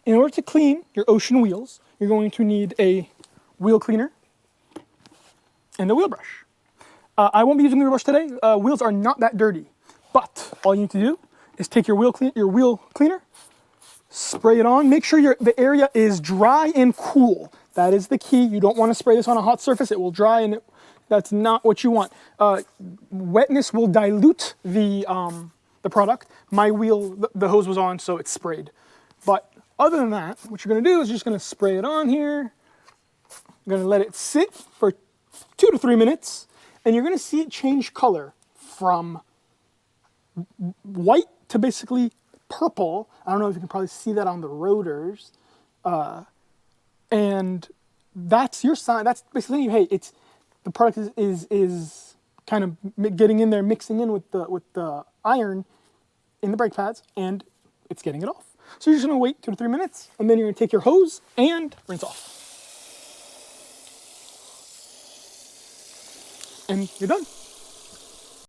In order to clean your ocean wheels, you're going to need a wheel cleaner and a wheel brush. I won't be using the wheel brush today. Wheels are not that dirty, but all you need to do is take your wheel cleaner, spray it on. Make sure the area is dry and cool. That is the key. You don't want to spray this on a hot surface. It will dry, and that's not what you want. Wetness will dilute the product. My wheel, the hose was on, so it's sprayed. But other than that, what you're going to do is you're just going to spray it on here. You're going to let it sit for 2 to 3 minutes, and you're going to see it change color from white to basically purple. I don't know if you can probably see that on the rotors. And that's your sign. That's basically, hey, the product is kind of getting in there, mixing in with the iron in the brake pads, and it's getting it off. So you're just going to wait 2 to 3 minutes, and then you're going to take your hose and rinse off. And you're done.